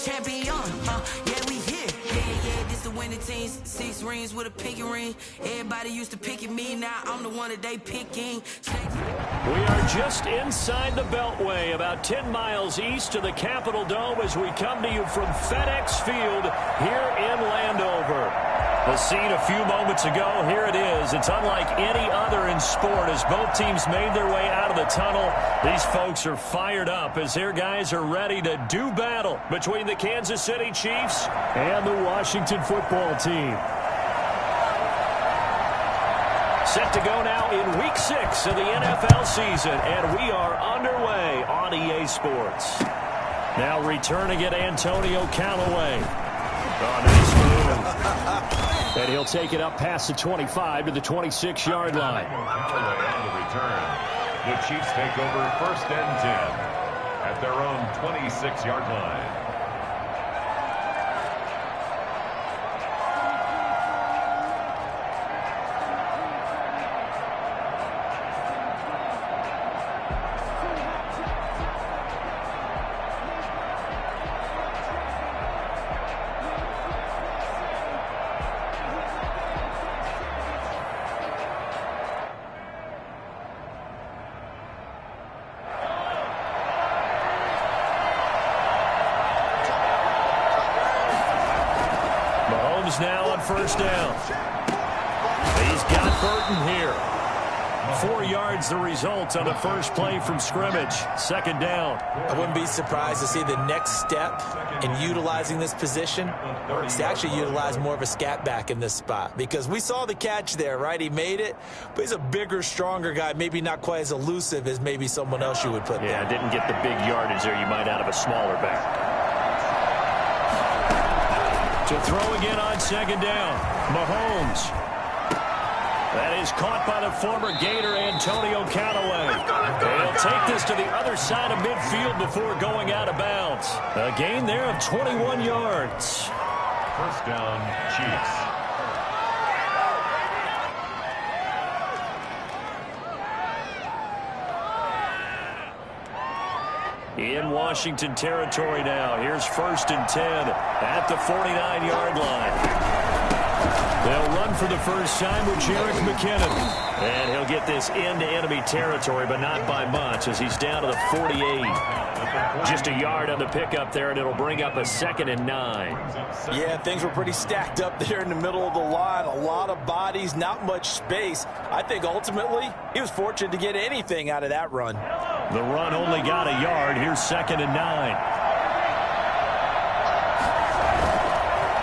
champion, yeah, we here. Yeah, this the winning teams. 6 rings with a pinky ring. Everybody used to pick at me, now I'm the one that they picking. We are just inside the Beltway, about 10 miles east of the Capitol Dome as we come to you from FedEx Field here in Landover. The scene a few moments ago, here it is. It's unlike any other in sport as both teams made their way out of the tunnel. These folks are fired up as their guys are ready to do battle between the Kansas City Chiefs and the Washington football team. Set to go now in Week 6 of the NFL season, and we are underway on EA Sports. Now returning it, Antonio Callaway. Oh, nice move. And he'll take it up past the 25 to the 26-yard line. Callaway on the return. The Chiefs take over 1st and 10 at their own 26-yard line. Now on 1st down. He's got Burton here. 4 yards the result on the first play from scrimmage. 2nd down. I wouldn't be surprised to see the next step in utilizing this position is to actually utilize more of a scat back in this spot, because we saw the catch there, right? He made it, but he's a bigger, stronger guy, maybe not quite as elusive as maybe someone else you would put there. Yeah, didn't get the big yardage there you might out of a smaller back. To throw again on 2nd down. Mahomes. That is caught by the former Gator, Antonio Callaway. He'll take this to the other side of midfield before going out of bounds. A gain there of 21 yards. 1st down, Chiefs. In Washington territory now. Here's 1st and 10 at the 49-yard line. They'll run for the first time with Jerick McKinnon. And he'll get this into enemy territory, but not by much as he's down to the 48. Just a yard on the pickup there, and it'll bring up a 2nd and 9. Yeah, things were pretty stacked up there in the middle of the line. A lot of bodies, not much space. I think ultimately he was fortunate to get anything out of that run. The run only got a yard. Here's 2nd and 9.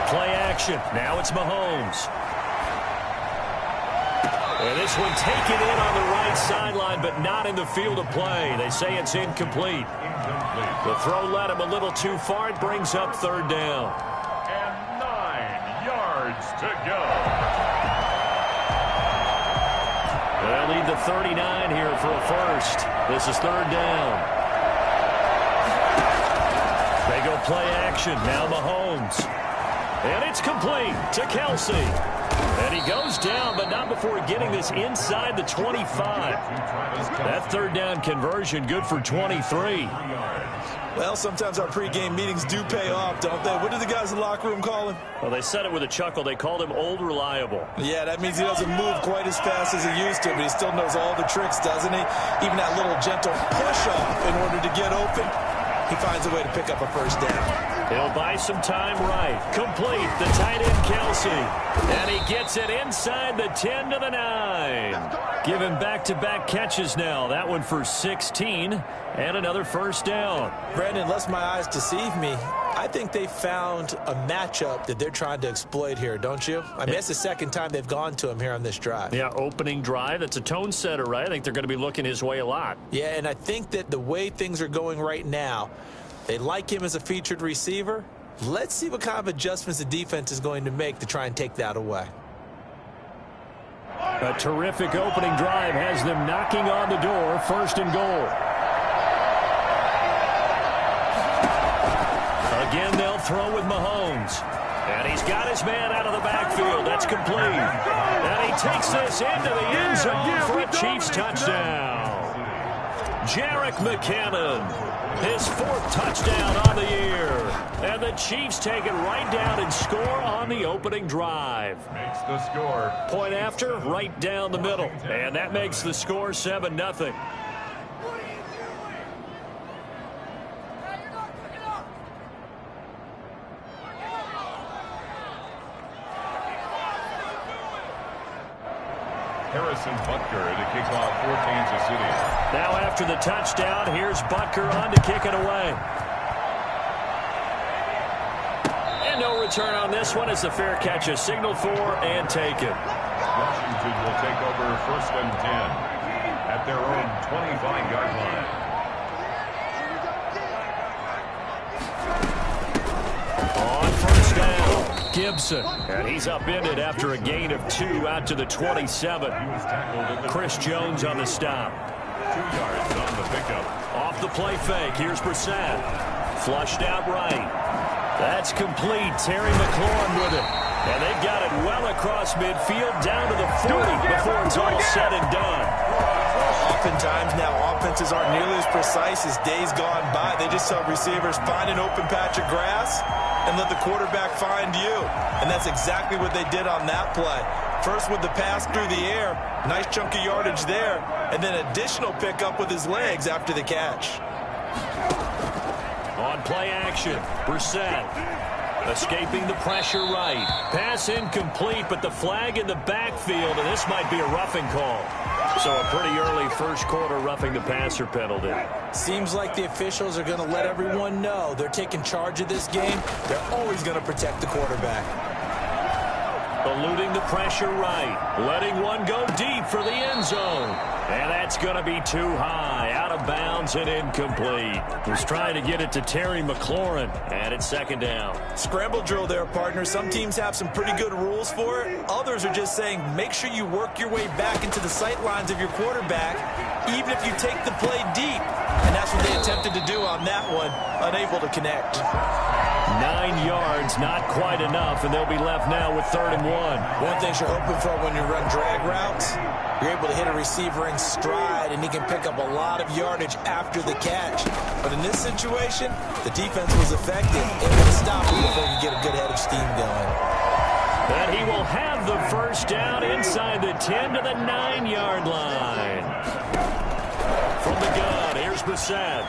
Play action. Now it's Mahomes. And this one taken in on the right sideline, but not in the field of play. They say it's incomplete. The throw led him a little too far. It brings up 3rd down. And 9 yards to go. They'll need the 39 here for a first. This is 3rd down. They go play action. Now Mahomes. And it's complete to Kelsey. And he goes down, but not before getting this inside the 25. That 3rd down conversion good for 23. Well, sometimes our pregame meetings do pay off, don't they? What do the guys in the locker room call him? Well, they said it with a chuckle. They called him Old Reliable. Yeah, that means he doesn't move quite as fast as he used to, but he still knows all the tricks, doesn't he? Even that little gentle push-off in order to get open, he finds a way to pick up a first down. He'll buy some time right. Complete, the tight end Kelsey. And he gets it inside the 10 to the 9. Given back-to-back catches now. That one for 16 and another first down. Brandon, unless my eyes deceive me, I think they found a matchup that they're trying to exploit here, don't you? I mean, it's the 2nd time they've gone to him here on this drive. Yeah, opening drive. That's a tone setter, right? I think they're going to be looking his way a lot. Yeah, and I think that the way things are going right now, they like him as a featured receiver. Let's see what kind of adjustments the defense is going to make to try and take that away. A terrific opening drive has them knocking on the door. 1st and goal. Again, they'll throw with Mahomes. And he's got his man out of the backfield. That's complete. And he takes this into the end zone for a Chiefs touchdown. Jerick McKinnon, his 4th touchdown on the year. Chiefs take it right down and score on the opening drive. Makes the score. Point after, right down the middle. And that makes the score 7-0. Harrison Butker to kick off for Kansas City. Now after the touchdown, here's Butker on to kick it away. And no return on this one as the fair catch is signaled for and taken. Washington will take over 1st and 10 at their own 25-yard line. On 1st down, Gibson. And he's upended after a gain of 2 out to the 27. He was tackled at the Chris Jones on the stop. 2 yards on the pickup. Off the play fake, here's Brissett. Flushed out right. That's complete. Terry McLaurin with it. And they've got it well across midfield down to the 40 before it's all said and done. Oftentimes now offenses aren't nearly as precise as days gone by. They just tell receivers, find an open patch of grass and let the quarterback find you. And that's exactly what they did on that play. First with the pass through the air, nice chunk of yardage there, and then additional pickup with his legs after the catch. On play action, Brissett escaping the pressure right. Pass incomplete, but the flag in the backfield, and this might be a roughing call. So a pretty early first quarter roughing the passer penalty. Seems like the officials are going to let everyone know they're taking charge of this game. They're always going to protect the quarterback. Eluding the pressure right. Letting one go deep for the end zone. And that's going to be too high. Out of bounds and incomplete. Was trying to get it to Terry McLaurin. And it's 2nd down. Scramble drill there, partner. Some teams have some pretty good rules for it. Others are just saying make sure you work your way back into the sight lines of your quarterback, even if you take the play deep. And that's what they attempted to do on that one. Unable to connect. 9 yards, not quite enough, and they'll be left now with 3rd and 1. One thing you're hoping for when you run drag routes, you're able to hit a receiver in stride, and he can pick up a lot of yardage after the catch. But in this situation, the defense was effective, able to stop him before he could get a good head of steam going. And he will have the 1st down inside the 10 to the 9-yard line. From the gun, here's Brissett.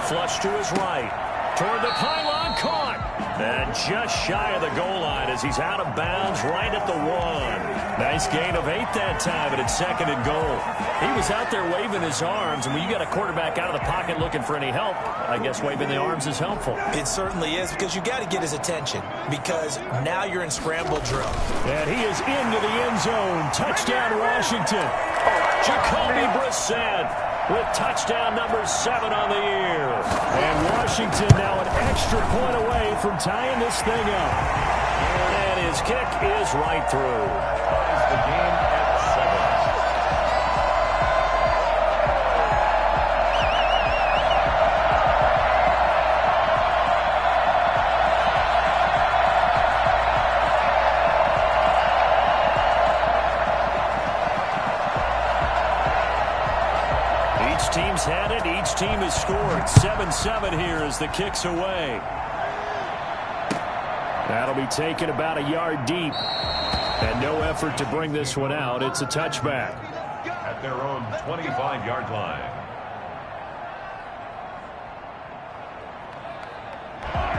Flush to his right. Toward the pylon, caught. And just shy of the goal line as he's out of bounds right at the 1. Nice gain of 8 that time, but it's 2nd and goal. He was out there waving his arms, and when you got a quarterback out of the pocket looking for any help, I guess waving the arms is helpful. It certainly is, because you got to get his attention, because now you're in scramble drill. And he is into the end zone. Touchdown, Washington. Jacoby Brissett with touchdown number 7 on the year. And Washington now an extra point away from tying this thing up. And his kick is right through. Ties the game at 7. Each team's had it. Each team has scored. 7-7 here as the kick's away. That'll be taken about a yard deep. And no effort to bring this one out. It's a touchback. At their own 25-yard line.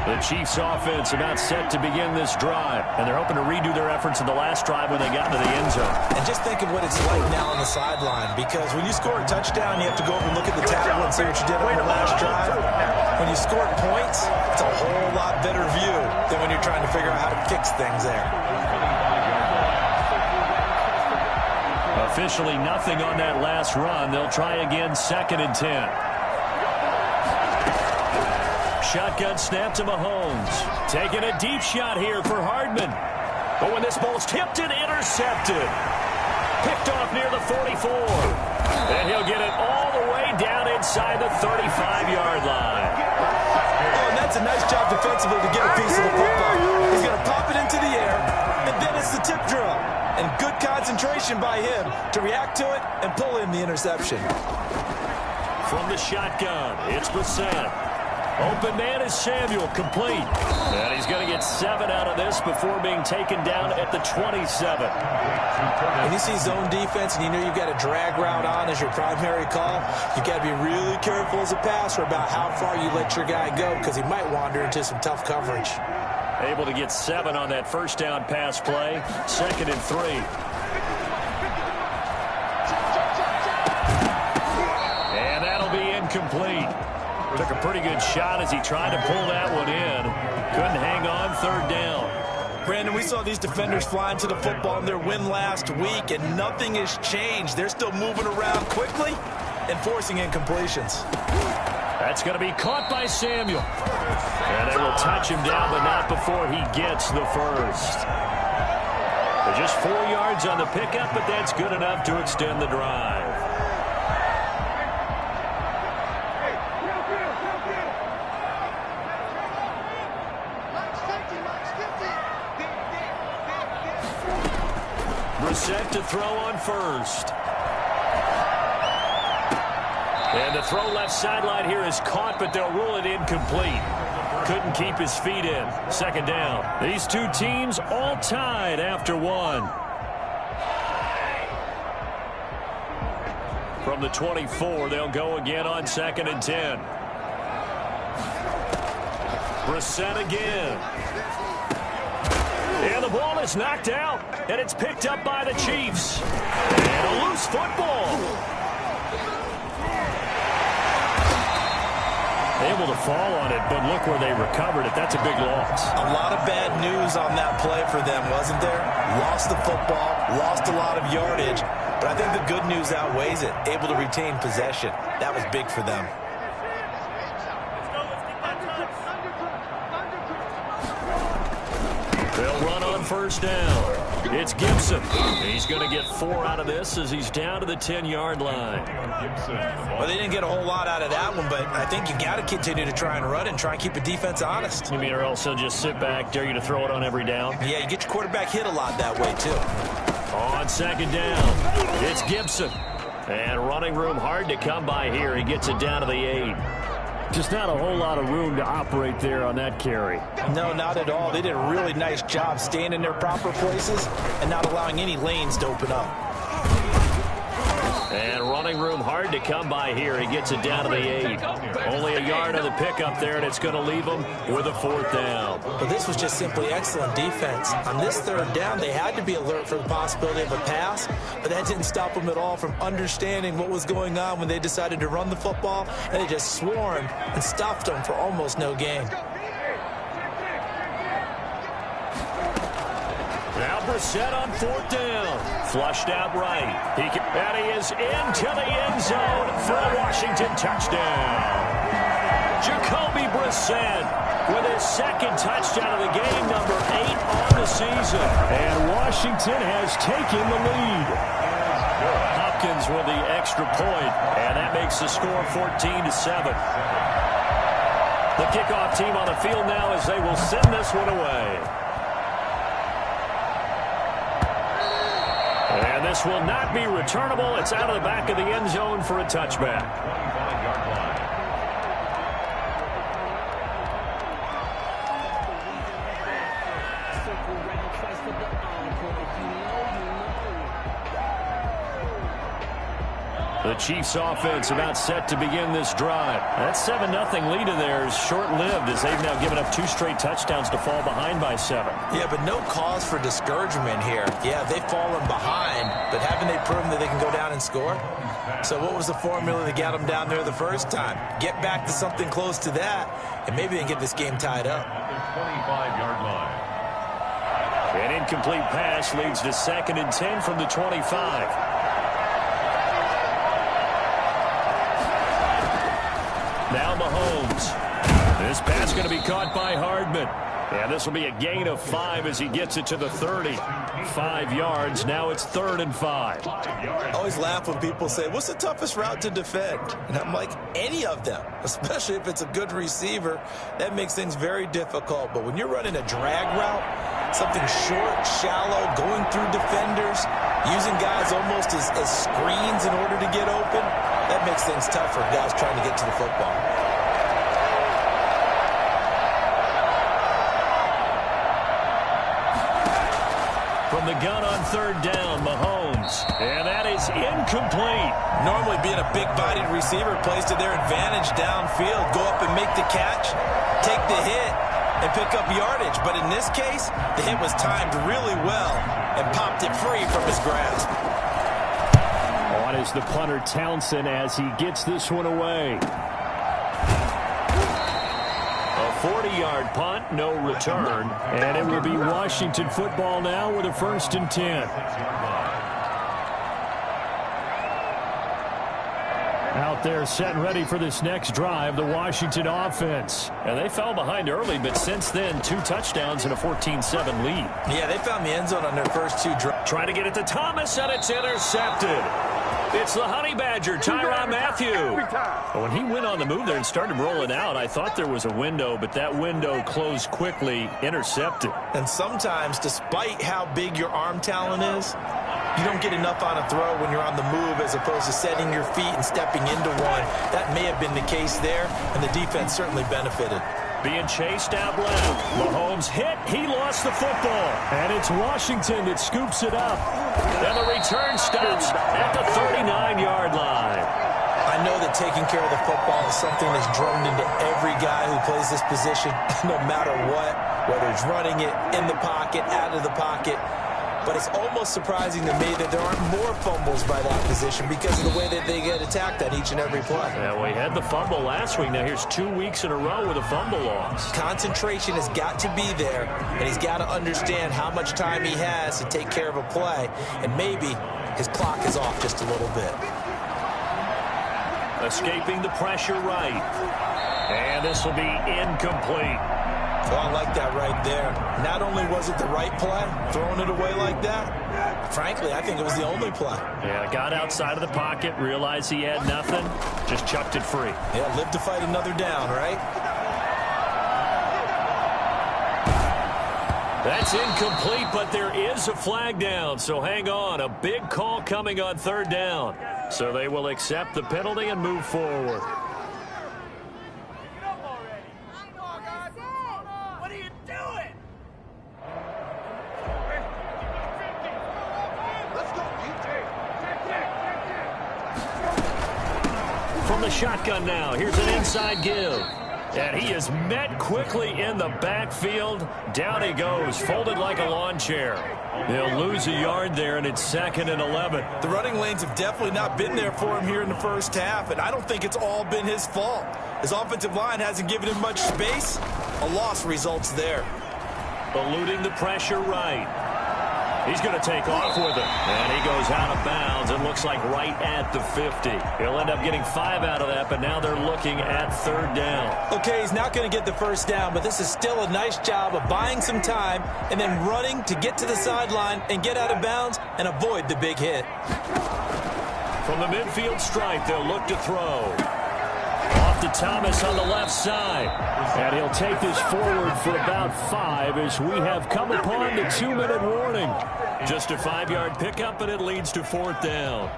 The Chiefs offense about set to begin this drive, and they're hoping to redo their efforts in the last drive when they got into the end zone. And just think of what it's like now on the sideline, because when you score a touchdown, you have to go over and look at the table and see what you did on the last drive. When you score points, it's a whole lot better view than when you're trying to figure out how to fix things there. Officially nothing on that last run. They'll try again 2nd and 10. Shotgun snap to Mahomes. Taking a deep shot here for Hardman. But when this ball's tipped and intercepted. Picked off near the 44. And he'll get it all the way down inside the 35-yard line. Oh, and that's a nice job defensively to get a piece of the football. He's going to pop it into the air, and then it's the tip drill. And good concentration by him to react to it and pull in the interception. From the shotgun, it's Brissett. Open man is Samuel, complete. And he's going to get 7 out of this before being taken down at the 27. When you see zone defense and you know you've got a drag route on as your primary call, you've got to be really careful as a passer about how far you let your guy go because he might wander into some tough coverage. Able to get 7 on that first down pass play. 2nd and 3. And that'll be incomplete. Took a pretty good shot as he tried to pull that one in. Couldn't hang on. 3rd down. Brandon, we saw these defenders flying to the football in their win last week, and nothing has changed. They're still moving around quickly and forcing incompletions. That's going to be caught by Samuel. And they will touch him down, but not before he gets the first. They're just 4 yards on the pickup, but that's good enough to extend the drive. Brissett to throw on first. And the throw left sideline here is caught, but they'll rule it incomplete. Couldn't keep his feet in. 2nd down. These two teams all tied after 1. From the 24, they'll go again on 2nd and 10. Brissett again. And the ball is knocked out, and it's picked up by the Chiefs. And a loose football. Able to fall on it, but look where they recovered it. That's a big loss. A lot of bad news on that play for them, wasn't there? Lost the football, lost a lot of yardage, but I think the good news outweighs it. Able to retain possession. That was big for them. They'll run on 1st down. It's Gibson. He's going to get 4 out of this as he's down to the 10-yard line. Well, they didn't get a whole lot out of that one, but I think you got to continue to try and run and try and keep the defense honest. You mean or else they'll just sit back, dare you to throw it on every down? Yeah, you get your quarterback hit a lot that way, too. On 2nd down, it's Gibson. And running room hard to come by here. He gets it down to the 8. Just not a whole lot of room to operate there on that carry. No, not at all. They did a really nice job staying in their proper places and not allowing any lanes to open up. And running room hard to come by here. He gets it down to the 8. Only a yard on the pickup there, and it's going to leave him with a 4th down. But this was just simply excellent defense. On this 3rd down, they had to be alert for the possibility of a pass, but that didn't stop them at all from understanding what was going on when they decided to run the football, and they just swarmed and stuffed them for almost no gain. Now Brissett on 4th down. Flushed out right. And he is into the end zone for a Washington touchdown. Jacoby Brissett with his 2nd touchdown of the game, number 8 on the season. And Washington has taken the lead. Hopkins with the extra point, and that makes the score 14-7. The kickoff team on the field now as they will send this one away. And this will not be returnable. It's out of the back of the end zone for a touchback. 25-yard line. The Chiefs offense about set to begin this drive. That 7-0 lead of theirs short-lived as they've now given up 2 straight touchdowns to fall behind by 7. Yeah, but no cause for discouragement here. Yeah, they've fallen behind, but haven't they proven that they can go down and score? So what was the formula that got them down there the first time? Get back to something close to that, and maybe they can get this game tied up. At the 25-yard line. An incomplete pass leads to 2nd and 10 from the 25. Now Mahomes. This pass going to be caught by Hardman. And this will be a gain of 5 as he gets it to the 30. 5 yards. Now it's 3rd and 5. I always laugh when people say, what's the toughest route to defend? And I'm like, any of them, especially if it's a good receiver. That makes things very difficult. But when you're running a drag route, something short, shallow, going through defenders, using guys almost as screens in order to get open, that makes things tough for guys trying to get to the football. From the gun on third down, Mahomes. And that is incomplete. Normally being a big-bodied receiver plays to their advantage downfield. Go up and make the catch, take the hit, and pick up yardage. But in this case, the hit was timed really well and popped it free from his grasp. On is the punter Townsend as he gets this one away. A 40-yard punt, no return. And it will be Washington football now with a 1st and 10. Out there set and ready for this next drive, the Washington offense. And they fell behind early, but since then, 2 touchdowns and a 14-7 lead. Yeah, they found the end zone on their first 2 drives. Trying to get it to Thomas, and it's intercepted. It's the Honey Badger, Tyrann Mathieu. When he went on the move there and started rolling out, I thought there was a window, but that window closed quickly, intercepted. And sometimes, despite how big your arm talent is, you don't get enough on a throw when you're on the move as opposed to setting your feet and stepping into one. That may have been the case there, and the defense certainly benefited. Being chased out left. Mahomes hit. He lost the football. And it's Washington that scoops it up. And the return stops at the 39-yard line. I know that taking care of the football is something that's drummed into every guy who plays this position, no matter what, whether it's running it, in the pocket, out of the pocket. But it's almost surprising to me that there aren't more fumbles by that position because of the way that they get attacked on each and every play. Yeah, we had the fumble last week. Now here's 2 weeks in a row with a fumble loss. Concentration has got to be there, and he's got to understand how much time he has to take care of a play, and maybe his clock is off just a little bit. Escaping the pressure right. And this will be incomplete. Oh, I like that right there. Not only was it the right play, throwing it away like that, frankly, I think it was the only play. Yeah, got outside of the pocket, realized he had nothing, just chucked it free. Yeah, live to fight another down, right? That's incomplete, but there is a flag down, so hang on. A big call coming on third down. So they will accept the penalty and move forward. From the shotgun now, here's an inside give. And he is met quickly in the backfield. Down he goes, folded like a lawn chair. They'll lose a yard there, and it's 2nd and 11. The running lanes have definitely not been there for him here in the first half, and I don't think it's all been his fault. His offensive line hasn't given him much space. A loss results there. Eluding the pressure right. He's going to take off with it. And he goes out of bounds. It looks like right at the 50. He'll end up getting 5 out of that, but now they're looking at third down. Okay, he's not going to get the first down, but this is still a nice job of buying some time and then running to get to the sideline and get out of bounds and avoid the big hit. From the midfield stripe, they'll look to throw. Off to Thomas on the left side. And he'll take this forward for about 5 as we have come upon the 2-minute warning. Just a 5-yard pickup, and it leads to 4th down.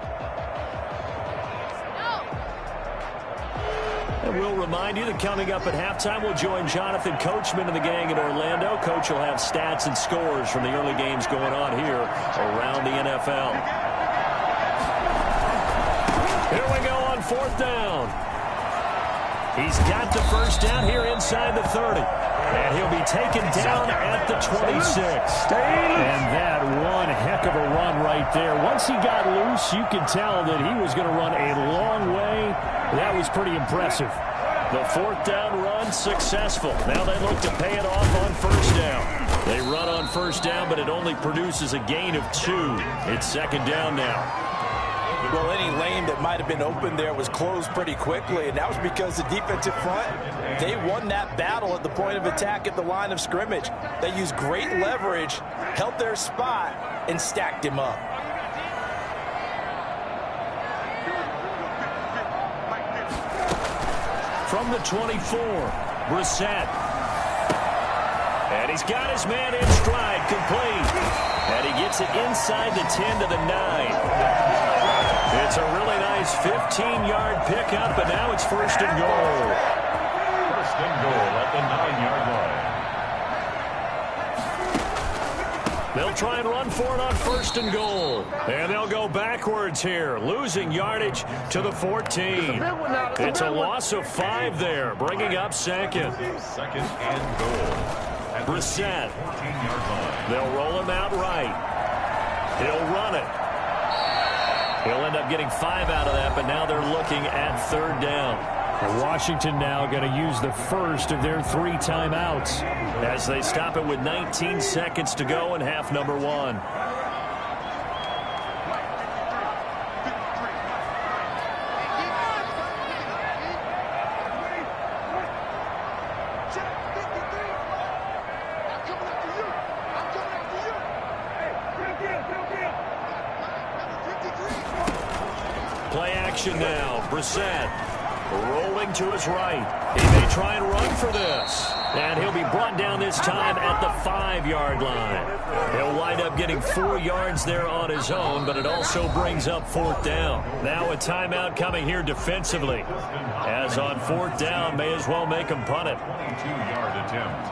And we'll remind you that coming up at halftime, we'll join Jonathan Coachman and the gang in Orlando. Coach will have stats and scores from the early games going on here around the NFL. Here we go on 4th down. He's got the first down here inside the 30. And he'll be taken down at the 26. And that one heck of a run right there. Once he got loose, you could tell that he was going to run a long way. That was pretty impressive. The 4th down run successful. Now they look to pay it off on first down. They run on first down, but it only produces a gain of 2. It's 2nd down now. Well, any lane that might have been open there was closed pretty quickly, and that was because the defensive front, they won that battle at the point of attack at the line of scrimmage. They used great leverage, held their spot, and stacked him up. From the 24, Brissett. And he's got his man in stride, complete. And he gets it inside the 10 to the 9. It's a really nice 15-yard pickup, and now it's 1st and goal. 1st and goal at the 9-yard They'll try and run for it on 1st and goal. And they'll go backwards here, losing yardage to the 14. It's a loss of 5 there, bringing up 2nd. 2nd and goal. Brissett. They'll roll him out right. He'll run it. He'll end up getting 5 out of that, but now they're looking at 3rd down. And Washington now going to use the first of their 3 timeouts as they stop it with 19 seconds to go in half number 1. Play action now. Brissett rolling to his right. He may try and run for this. And he'll be brought down this time at the 5-yard line. He'll wind up getting 4 yards there on his own, but it also brings up 4th down. Now a timeout coming here defensively. As on 4th down, may as well make him punt it. 22-yard attempt.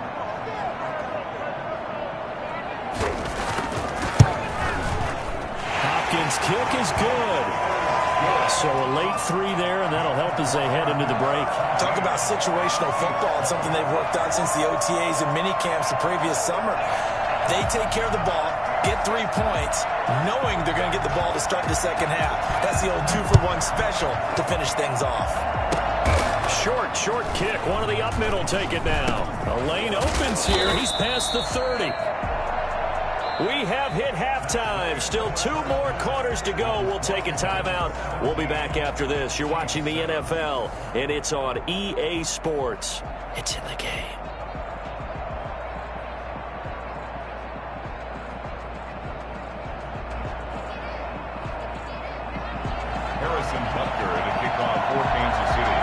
Hopkins' kick is good. So a late 3 there, and that'll help as they head into the break. Talk about situational football. It's something they've worked on since the OTAs and mini camps the previous summer. They take care of the ball, get 3 points, knowing they're going to get the ball to start the second half. That's the old 2-for-1 special to finish things off. Short kick. One of the up mid will take it now. A lane opens here. He's past the 30. We have hit halftime. Still 2 more quarters to go. We'll take a timeout. We'll be back after this. You're watching the NFL, and it's on EA Sports. It's in the game. Harrison Butker at a kickoff for Kansas City.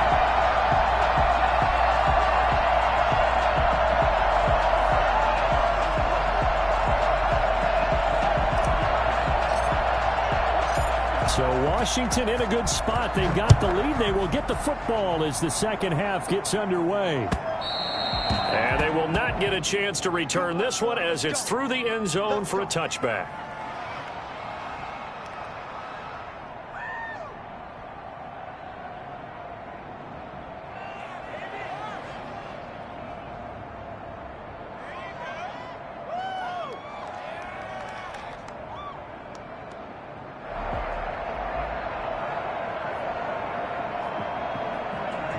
So Washington in a good spot. They've got the lead. They will get the football as the second half gets underway. And they will not get a chance to return this one as it's through the end zone for a touchback.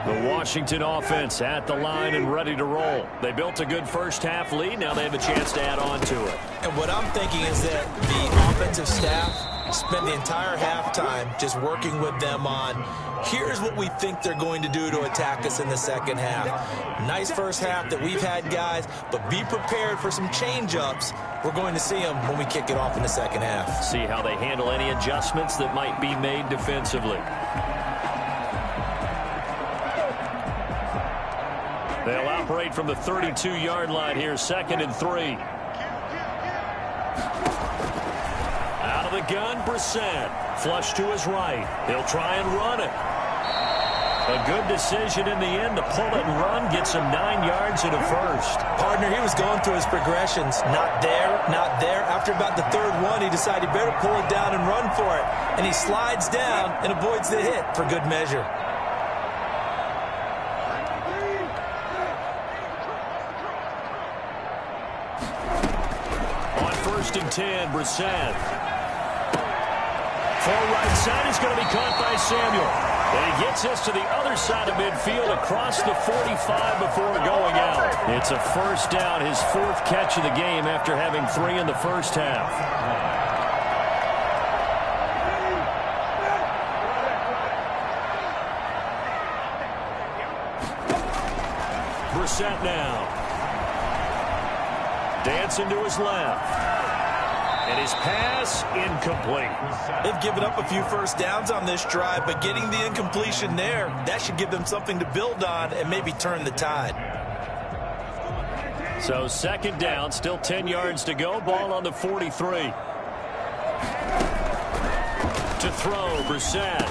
The Washington offense at the line and ready to roll. They built a good first half lead. Now they have a chance to add on to it. And what I'm thinking is that the offensive staff spent the entire halftime just working with them on, here's what we think they're going to do to attack us in the second half. Nice first half that we've had, guys, but be prepared for some change-ups. We're going to see them when we kick it off in the second half. See how they handle any adjustments that might be made defensively. They'll operate from the 32-yard line here, 2nd and 3. Out of the gun, Brissett. Flush to his right. He'll try and run it. A good decision in the end to pull it and run. Gets him 9 yards and a first. Partner, he was going through his progressions. Not there, not there. After about the 3rd one, he decided he better pull it down and run for it. And he slides down and avoids the hit for good measure. On 1st and 10, Brissett. Full right side is going to be caught by Samuel. And he gets us to the other side of midfield across the 45 before going out. It's a first down, his 4th catch of the game after having 3 in the first half. Brissett now. Dancing to his left. And his pass incomplete. They've given up a few first downs on this drive, but getting the incompletion there, that should give them something to build on and maybe turn the tide. So 2nd down, still 10 yards to go. Ball on the 43. To throw, Brissett.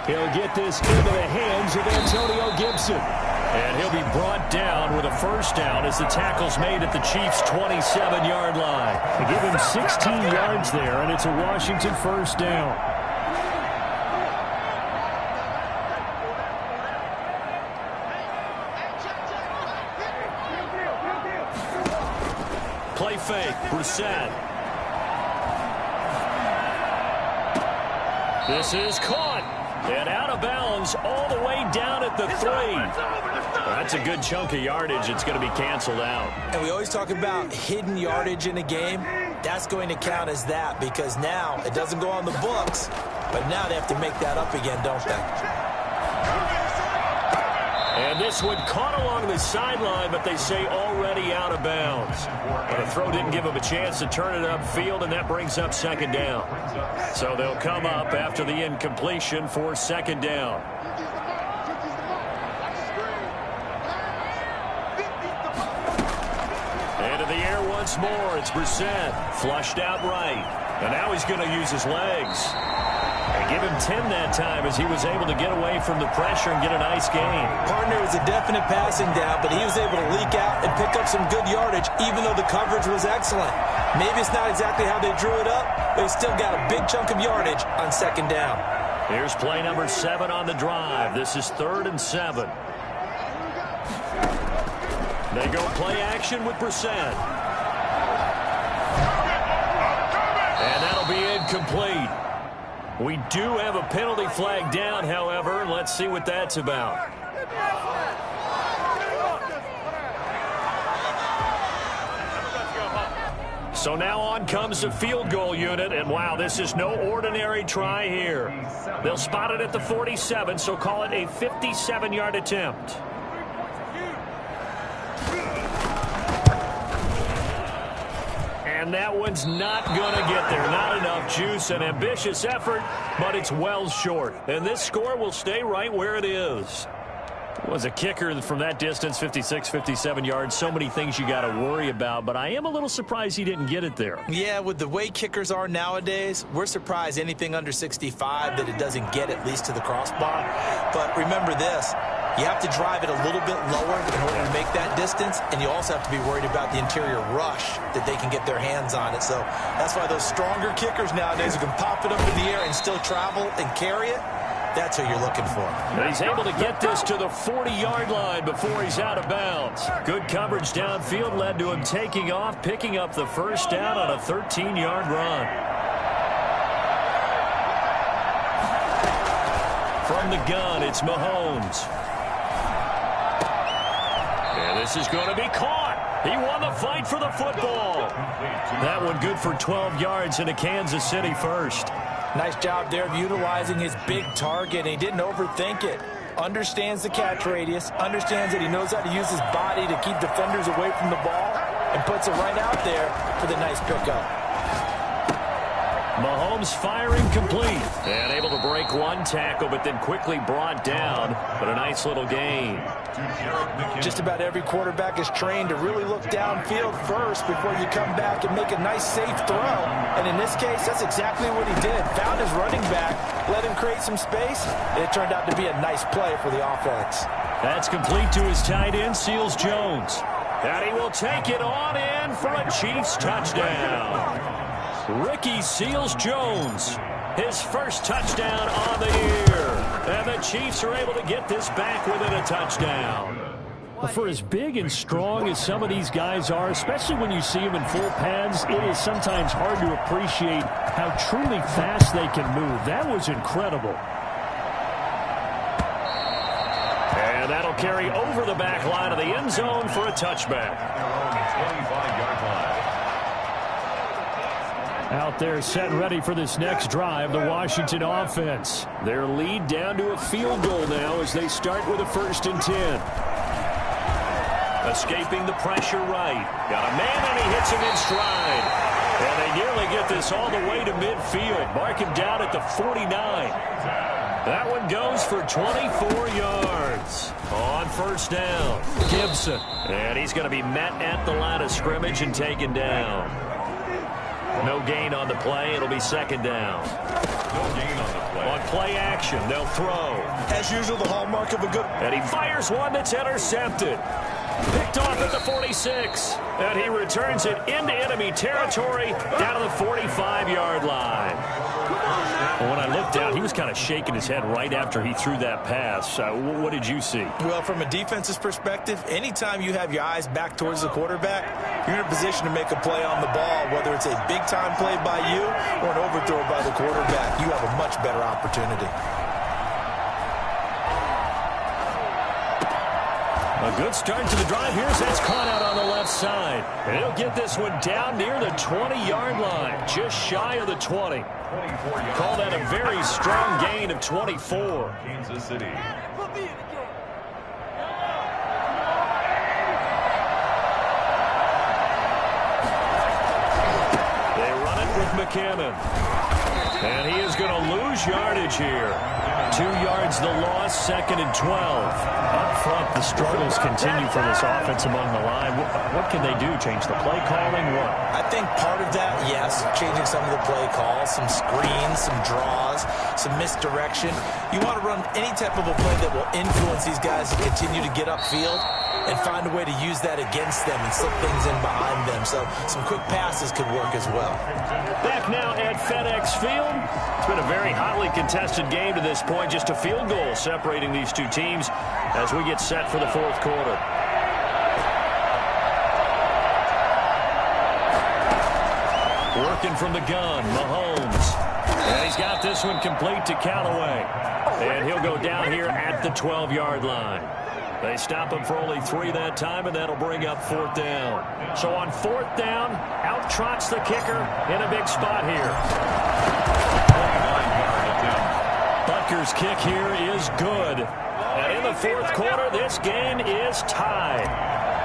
He'll get this into the hands of Antonio Gibson. And he'll be brought down with a first down as the tackle's made at the Chiefs' 27-yard line. They give him 16 yards there, and it's a Washington first down. Play fake, Brissett. This is caught and out of bounds all the way down at the 3. That's a good chunk of yardage. It's going to be canceled out. And we always talk about hidden yardage in a game. That's going to count as that because now it doesn't go on the books, but now they have to make that up again, don't they? And this one caught along the sideline, but they say already out of bounds. But the throw didn't give him a chance to turn it upfield, and that brings up second down. So they'll come up after the incompletion for second down. Into the air once more. It's Brissett. Flushed out right. And now he's going to use his legs. And give him 10 that time as he was able to get away from the pressure and get a nice gain. Partner was a definite passing down, but he was able to leak out and pick up some good yardage, even though the coverage was excellent. Maybe it's not exactly how they drew it up, but he still got a big chunk of yardage on second down. Here's play number 7 on the drive. This is 3rd and 7. They go play action with Brissett. And that'll be incomplete. We do have a penalty flag down, however. Let's see what that's about. So now on comes the field goal unit, and wow, this is no ordinary try here. They'll spot it at the 47, so call it a 57-yard attempt. And that one's not going to get there. Not enough juice. An ambitious effort, but it's well short. And this score will stay right where it is. Was a kicker from that distance, 56, 57 yards. So many things you got to worry about, but I am a little surprised he didn't get it there. Yeah, with the way kickers are nowadays, we're surprised anything under 65 that it doesn't get at least to the crossbar. But remember this, you have to drive it a little bit lower in order to make that distance, and you also have to be worried about the interior rush that they can get their hands on it. So that's why those stronger kickers nowadays who can pop it up in the air and still travel and carry it, that's who you're looking for. But he's able to get this to the 40-yard line before he's out of bounds. Good coverage downfield led to him taking off, picking up the first down on a 13-yard run. From the gun, it's Mahomes. And this is going to be caught. He won the fight for the football. That one good for 12 yards into Kansas City first. Nice job there of utilizing his big target. He didn't overthink it. Understands the catch radius. Understands that he knows how to use his body to keep defenders away from the ball. And puts it right out there for the nice pickup. Mahomes firing complete. And able to break one tackle, but then quickly brought down. But a nice little gain. Just about every quarterback is trained to really look downfield first before you come back and make a nice, safe throw. And in this case, that's exactly what he did. Found his running back, let him create some space, and it turned out to be a nice play for the offense. That's complete to his tight end, Seals-Jones. And he will take it on in for a Chiefs touchdown. Ricky Seals-Jones, his first touchdown on the year. And the Chiefs are able to get this back within a touchdown. For as big and strong as some of these guys are, especially when you see them in full pads, it is sometimes hard to appreciate how truly fast they can move. That was incredible. And that'll carry over the back line of the end zone for a touchback. 25-yard line. Out there set and ready for this next drive, the Washington offense. Their lead down to a field goal now as they start with a 1st and 10. Escaping the pressure right. Got a man and he hits him in stride. And they nearly get this all the way to midfield. Mark him down at the 49. That one goes for 24 yards. On 1st down, Gibson. And he's going to be met at the line of scrimmage and taken down. No gain on the play. It'll be 2nd down. No gain on the play. On play action, they'll throw. As usual, the hallmark of a good... And he fires one that's intercepted. Picked off at the 46. And he returns it into enemy territory down to the 45-yard line. When I looked down, he was kind of shaking his head right after he threw that pass. What did you see? Well, from a defense's perspective, anytime you have your eyes back towards the quarterback, you're in a position to make a play on the ball, whether it's a big-time play by you or an overthrow by the quarterback. You have a much better opportunity. A good start to the drive here. That's caught out on the left side. And he'll get this one down near the 20-yard line, just shy of the 20. Call that a very strong gain of 24. Kansas City. They run it with McKinnon. And he is going to lose yardage here. 2 yards the loss, 2nd and 12. Up front, the struggles continue for this offense among the line. What can they do? Change the play calling? What? I think part of that, yes, changing some of the play calls, some screens, some draws, some misdirection. You want to run any type of a play that will influence these guys to continue to get upfield and find a way to use that against them and slip things in behind them. So some quick passes could work as well. Back now at FedEx Field. It's been a very hotly contested game to this point. Just a field goal separating these two teams as we get set for the fourth quarter. Working from the gun, Mahomes. And he's got this one complete to Callaway. And he'll go down here at the 12-yard line. They stop him for only 3 that time, and that'll bring up 4th down. So on 4th down, out trots the kicker in a big spot here. Butker's kick here is good. And in the fourth quarter, this game is tied.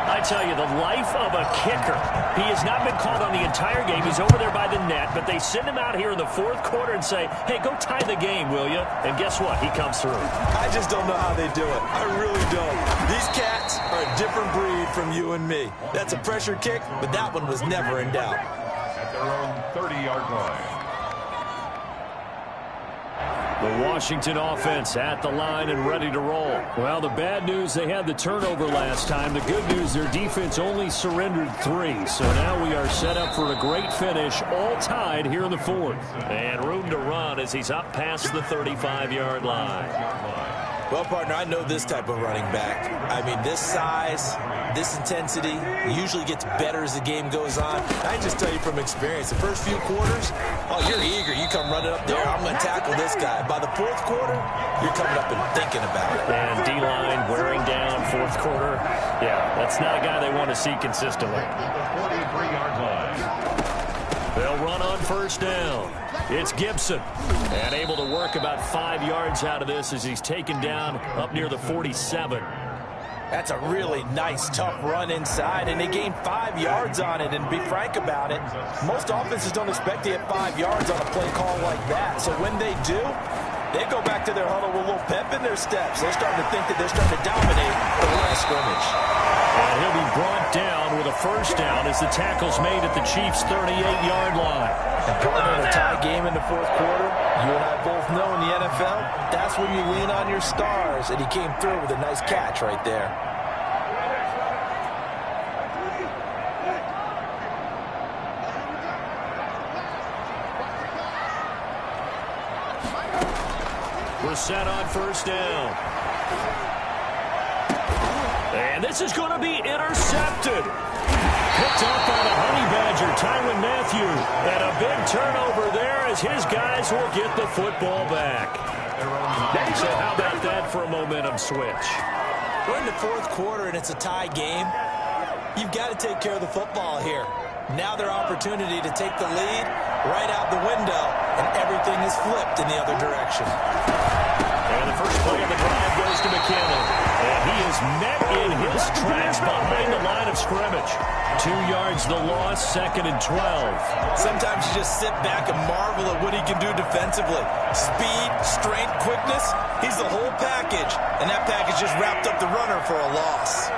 I tell you, the life of a kicker. He has not been called on the entire game. He's over there by the net, but they send him out here in the fourth quarter and say, hey, go tie the game, will you? And guess what? He comes through. I just don't know how they do it. I really don't. These cats are a different breed from you and me. That's a pressure kick, but that one was never in doubt. At their own 30-yard line. The Washington offense at the line and ready to roll. Well, the bad news, they had the turnover last time. The good news, their defense only surrendered 3. So now we are set up for a great finish, all tied here in the fourth. And room to run as he's up past the 35-yard line. Well, partner, I know this type of running back. I mean, this size, this intensity usually gets better as the game goes on. I can just tell you from experience, the first few quarters, oh, you're eager. You come running up there, I'm going to tackle this guy. By the fourth quarter, you're coming up and thinking about it. And D-line wearing down fourth quarter. Yeah, that's not a guy they want to see consistently. 43-yard line. They'll run on 1st down. It's Gibson. And able to work about 5 yards out of this as he's taken down up near the 47. That's a really nice, tough run inside, and they gained 5 yards on it. And be frank about it, most offenses don't expect to get 5 yards on a play call like that. So when they do, they go back to their huddle with a little pep in their steps. They're starting to think that they're starting to dominate the line of scrimmage. And he'll be brought down with a 1st down as the tackle's made at the Chiefs' 38-yard line. And partner, in a tie game in the fourth quarter, you and I both know in the NFL, that's when you lean on your stars. And he came through with a nice catch right there. We're set on 1st down. And this is going to be intercepted. Picked up by the Honey Badger, Tyrann Mathieu. And a big turnover there as his guys will get the football back. So how about that for a momentum switch? We're in the fourth quarter and it's a tie game. You've got to take care of the football here. Now their opportunity to take the lead right out the window, and everything is flipped in the other direction. And the first play of the drive goes to McKinnon. And he is met in his tracks behind the line of scrimmage. 2 yards the loss, 2nd and 12. Sometimes you just sit back and marvel at what he can do defensively. Speed, strength, quickness, he's the whole package. And that package just wrapped up the runner for a loss.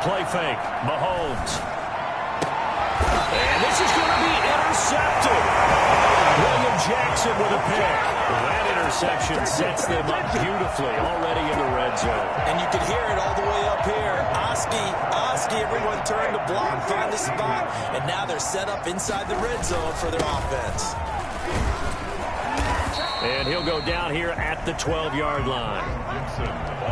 play fake. Mahomes. And this is going to be intercepted. William Jackson with a pick. That interception sets them up beautifully already in the red zone. And you can hear it all the way up here. Oski, everyone turned to block, find the spot, and now they're set up inside the red zone for their offense. And he'll go down here at the 12-yard line.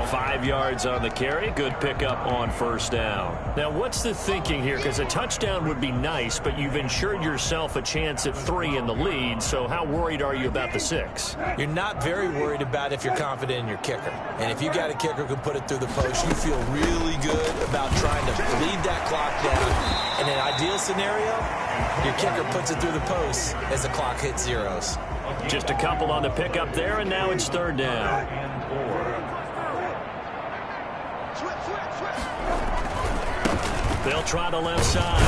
5 yards on the carry. Good pickup on first down. Now, what's the thinking here? Because a touchdown would be nice, but you've ensured yourself a chance at 3 in the lead, so how worried are you about the 6? You're not very worried about if you're confident in your kicker. And if you got a kicker who can put it through the post, you feel really good about trying to bleed that clock down. In an ideal scenario, your kicker puts it through the post as the clock hits zeros. Just a couple on the pickup there, and now it's third down. They'll try the left side.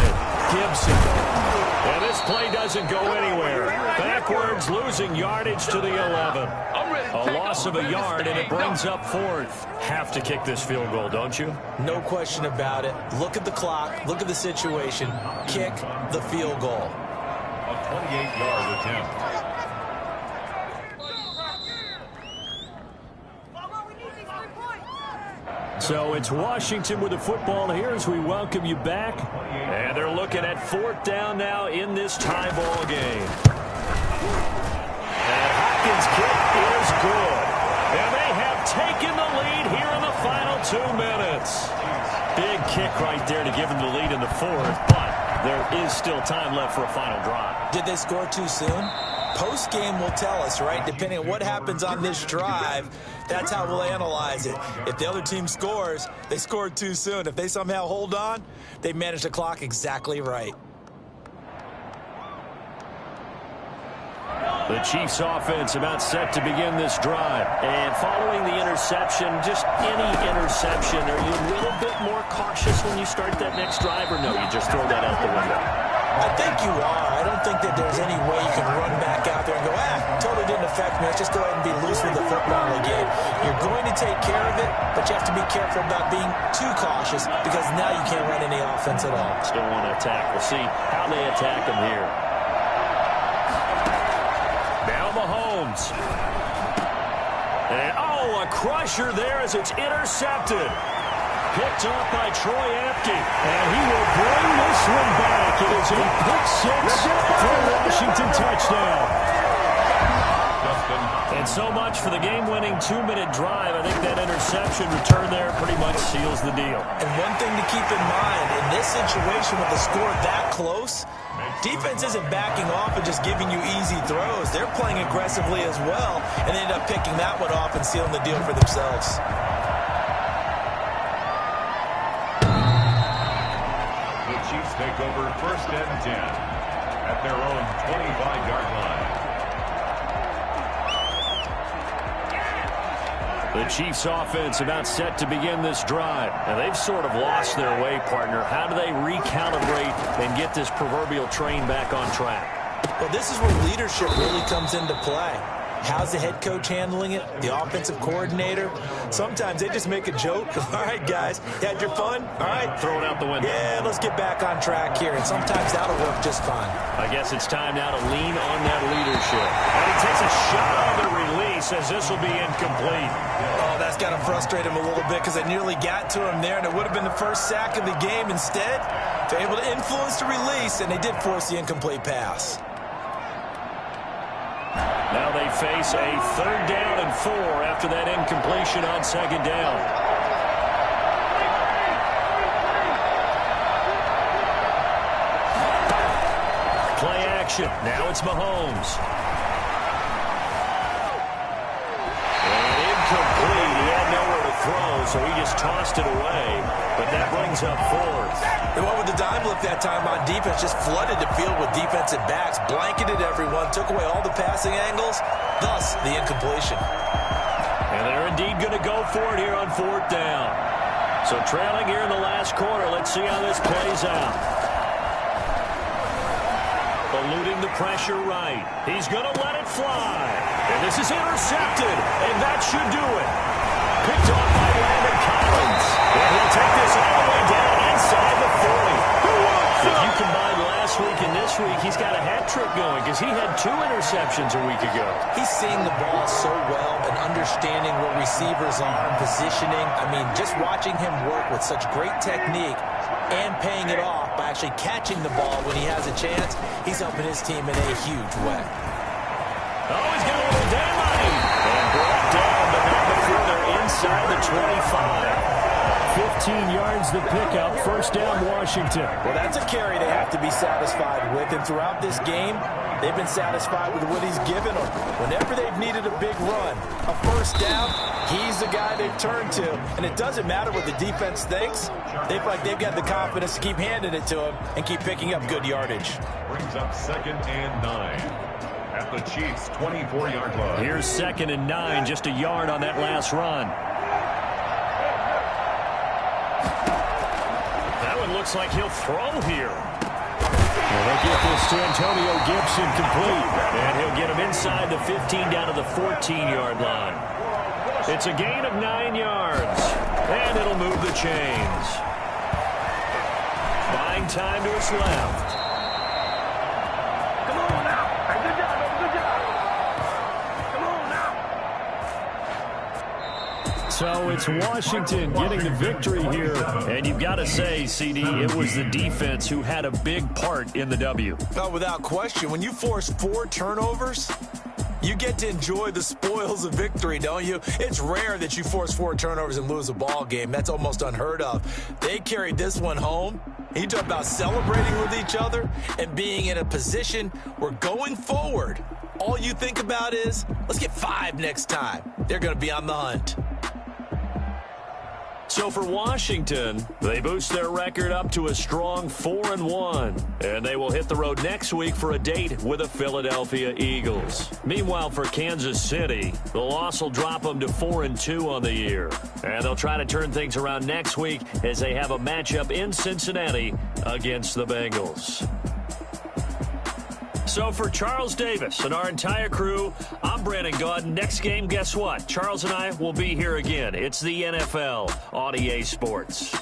Gibson. And this play doesn't go anywhere. Backwards, losing yardage to the 11. A loss of a yard, and it brings up fourth. Have to kick this field goal, don't you? No question about it. Look at the clock. Look at the situation. Kick the field goal. A 28-yard attempt. So it's Washington with the football here as we welcome you back. And they're looking at fourth down now in this tie ball game. And Hopkins' kick is good. And they have taken the lead here in the final 2 minutes. Big kick right there to give them the lead in the fourth, but there is still time left for a final drive. Did they score too soon? Post-game will tell us, right? Depending on what happens on this drive, that's how we'll analyze it. If the other team scores, they scored too soon. If they somehow hold on, they managed the clock exactly right. The Chiefs offense about set to begin this drive. And following the interception, just any interception, are you a little bit more cautious when you start that next drive, or no, you just throw that out the window? I think you are. I don't think that there's any way you can run back out there and go, totally didn't affect me. Let's just go ahead and be loose with the football again. You're going to take care of it, but you have to be careful about being too cautious because now you can't run any offense at all. Still want to attack. We'll see how they attack them here. Now Mahomes. And, a crusher there as it's intercepted. Picked off by Troy Apke. And he will bring this one back. It is a pick six for a Washington touchdown. And so much for the game-winning 2-minute drive. I think that interception return there pretty much seals the deal. And one thing to keep in mind, in this situation with the score that close, defense isn't backing off and just giving you easy throws. They're playing aggressively as well, and they end up picking that one off and sealing the deal for themselves. The Chiefs take over first and 10 at their own 25-yard line. The Chiefs offense about set to begin this drive. And they've sort of lost their way, partner. How do they recalibrate and get this proverbial train back on track? Well, this is where leadership really comes into play. How's the head coach handling it? The offensive coordinator? Sometimes they just make a joke. All right, guys, you had your fun? All right. Throw it out the window. Yeah, let's get back on track here. And sometimes that'll work just fine. I guess it's time now to lean on that leadership. And he takes a shot on the release as this will be incomplete. Oh, that's got to frustrate him a little bit because they nearly got to him there, and it would have been the first sack of the game. Instead, they're able to influence the release, and they did force the incomplete pass. Now they face a 3rd down and 4 after that incompletion on 2nd down. Play action. Now it's Mahomes. And incomplete. He had nowhere to throw, so he just tossed it away. But that brings up 4th. They went with the dime look that time on defense, just flooded the field with defensive backs, blanketed everyone, took away all the passing angles, thus the incompletion. And they're indeed going to go for it here on 4th down. So trailing here in the last quarter, let's see how this plays out. Eluding the pressure right. He's going to let it fly. And this is intercepted, and that should do it. picked off by Landon Collins. And he'll take this all the way down inside the 40. If you combine last week and this week, he's got a hat trick going because he had 2 interceptions a week ago. He's seeing the ball so well and understanding where receivers are and positioning. I mean, just watching him work with such great technique and paying it off by actually catching the ball when he has a chance, he's helping his team in a huge way. Oh, he's got a little daylight. And brought down, but not before they're inside the 25. 15 yards the pickup. First down, Washington. Well, that's a carry they have to be satisfied with. And throughout this game, they've been satisfied with what he's given them. Whenever they've needed a big run, a first down, he's the guy they've turned to. And it doesn't matter what the defense thinks. They feel like they've got the confidence to keep handing it to him and keep picking up good yardage. Brings up 2nd and 9 at the Chiefs' 24-yard line. Here's 2nd and 9, just a yard on that last run. That one looks like he'll throw here. Well, they'll get this to Antonio Gibson complete. And he'll get him inside the 15 down to the 14-yard line. It's a gain of 9 yards. And it'll move the chains. Buying time to his left. Come on now. Hey, good job, baby. Good job. Come on now. So it's Washington getting the victory here. And you've got to say, CD, it was the defense who had a big part in the W. Oh, without question. When you force 4 turnovers, you get to enjoy the spoils of victory, don't you? It's rare that you force 4 turnovers and lose a ball game. That's almost unheard of. They carried this one home. You talk about celebrating with each other and being in a position where going forward, all you think about is, let's get 5 next time. They're going to be on the hunt. So for Washington, they boost their record up to a strong 4-1. And they will hit the road next week for a date with the Philadelphia Eagles. Meanwhile, for Kansas City, the loss will drop them to 4-2 on the year. And they'll try to turn things around next week as they have a matchup in Cincinnati against the Bengals. So for Charles Davis and our entire crew, I'm Brandon Gaudin. Next game, guess what? Charles and I will be here again. It's the NFL on EA Sports.